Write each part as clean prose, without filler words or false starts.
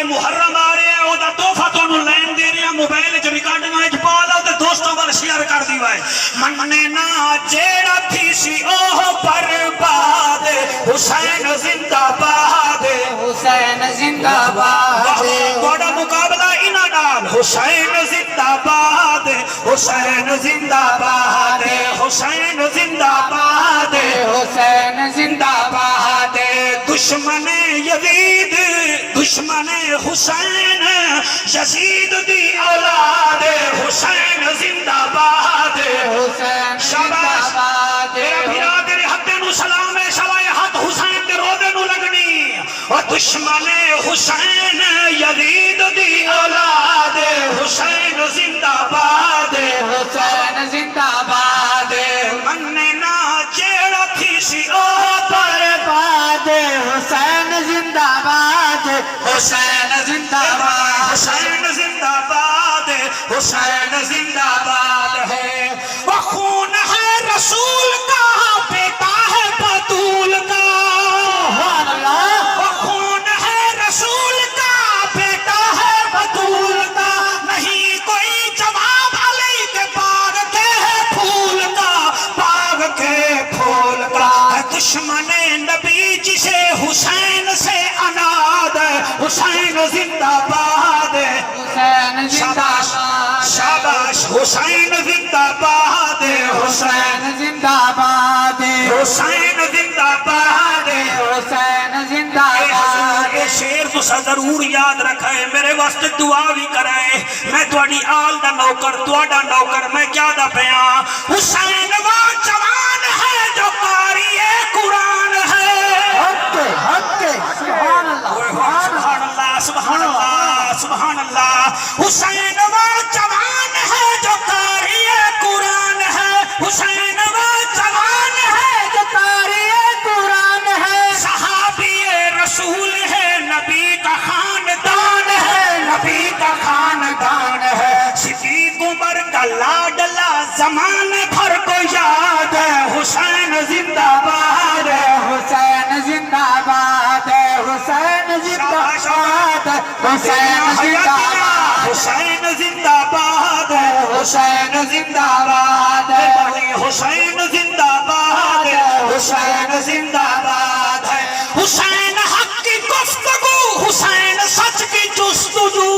محرم آ رہے ہیں وہ تحفہ تو لین دے رہے ہیں موبائل چ ریکارڈنگ وچ پا لو تے دوستوں وال شیئر کر دیو ہے مننے نا جیڑا تھی سی اوہ برباد حسین زندہ باد حسین زندہ باد بڑا مقابلہ انہاں نال حسین زندہ باد حسین زندہ باد حسین زندہ باد حسین زندہ باد دشمن یزید دشمن حسین یزید دی اولاد حسین زندہ باد حسین زندہ باد میرا بھیرا تیرے ہتھے نو سلام ہے شوائے ہاتھ حسین دے روزے نو لگنی اور دشمن حسین یزید دی اولاد حسین زندہ باد حسین زندہ باد مننے نا جیڑا تھی سی او برباد حسین زندہ باد حسین زندہ باد حسین زندہ باد حسین زندہ باد ہے وہ خون ہے رسول کا بیٹا ہے بطول کا وہ خون ہے رسول کا بیٹا ہے بطول کا نہیں کوئی جواب علی کے باغ کے پھول کا باغ کے پھول کا دشمن نبی جسے حسین سے اناد حسین زندہ باد حسین زندہ باد شاباش حسین زندہ باد حسین زندہ باد حسین زندہ باد حسین زندہ باد یہ شیر تو ضرور یاد رکھے میرے واسطے دعا بھی کرے میں تھوڑی آل دا نوکر تھوڑا نوکر میں کیا دا پیا حسین وہ جوان ہے جو قاری قرآن ہے سبحان اللہ سبحان اللہ سبحان اللہ سبحان اللہ حسین وہ جوان ہے جو قاری قرآن ہے حسین وہ جوان ہے جو قاری قرآن ہے صحابی رسول ہے نبی کا خاندان ہے نبی کا خاندان ہے صدیق عمر کا لاڈلا زمان بھر کو یاد ہے حسین زندہ باد حسین زندہ باد حسین زندہ باد حسین زندہ باد حسین زندہ باد حسین زندہ باد حسین زندہ باد حسین زندہ باد ہے حسین حق کی گفتگو حسین سچ کی جستجو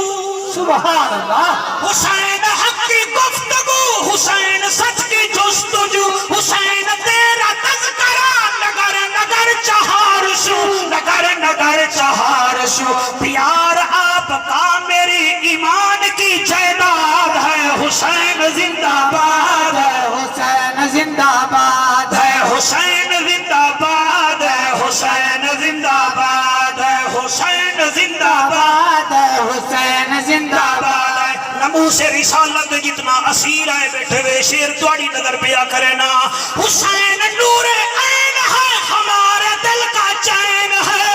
سبحان اللہ حسین حق کی گفتگو حسین سچ کی جستجو حسین تیرا تذکرہ نگر نگر چہار شو نگر نگر چہار شو پیار آپ کا میری ایمان کی جائیداد ہے حسین زندہ باد ہے حسین زندہ باد ہے حسین زندہ باد ہے حسین زندہ باد ہے حسین زندہ باد حسین زندہ باد ہے نمو سے رسالت جتنا اسیر آئے بیٹھے ہوئے شیر توڑی نظر پیا کرے نا حسین نور عین ہے ہمارے دل کا چین ہے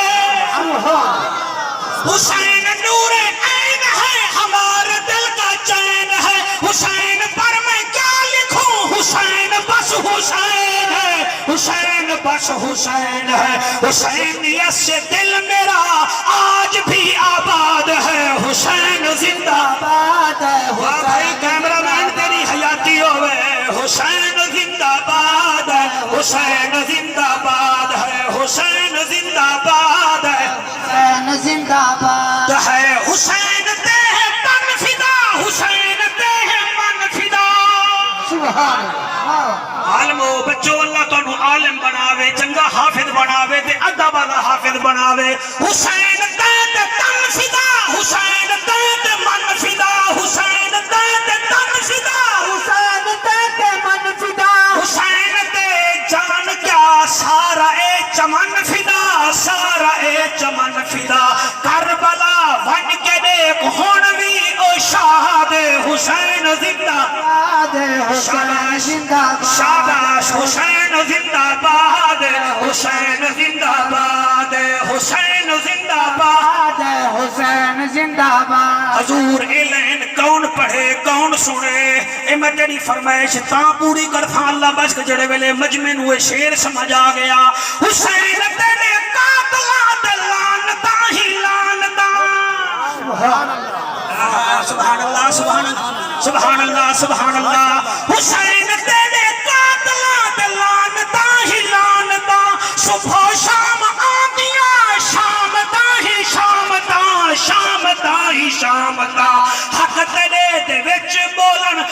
حسین نور عین ہے ہمارے دل کا چین ہے حسین پر میں کیا لکھوں حسین بس حسین ہے حسین بس حسین ہے حسینیت سے دل میرا آج بھی آباد ہے حسین زندہ باد واہ بھائی کیمرہ مین تیری حیاتی ہوئے حسین زندہ باد ہے حسین زندہ باد ہے حسین زندہ باد ہے حسین زندہ باد ہے حسین تے ہے من فدا حسین تے ہے من فدا سبحان اللہ عالمو بچو اللہ تو عالم بناوے چنگا حافظ بناوے تے ادب والا حافظ بناوے حسین تے تن فدا حسین تے من فدا حسین تے تن فدا حسین تے من فدا حسین تے جان کیا سارا اے چمن فدا سارا اے چمن فدا کربلا ون کے دیکھ ہون بھی او شہاد حسین زندہ باد حسین زندہ باد شاباش حسین زندہ باد حسین زندہ باد حسین زندہ باد حسین زندہ باد حضور اعلان کون پڑھے کون سنے اے میں تیری فرمائش تاں پوری کرتا اللہ بس کے جڑے ویلے مجمع ہوئے شیر سمجھ آ گیا حسین تیرے قاتلہ دلان تا ہی لانتا سبحان اللہ سبحان اللہ حسین تیرے قاتلاں تے لعنتاں ہی لعنتاں صبح و شام آندیاں شام تاں ہی شام تاں شام تاں ہی شام تاں حق تیرے دے وچ بولن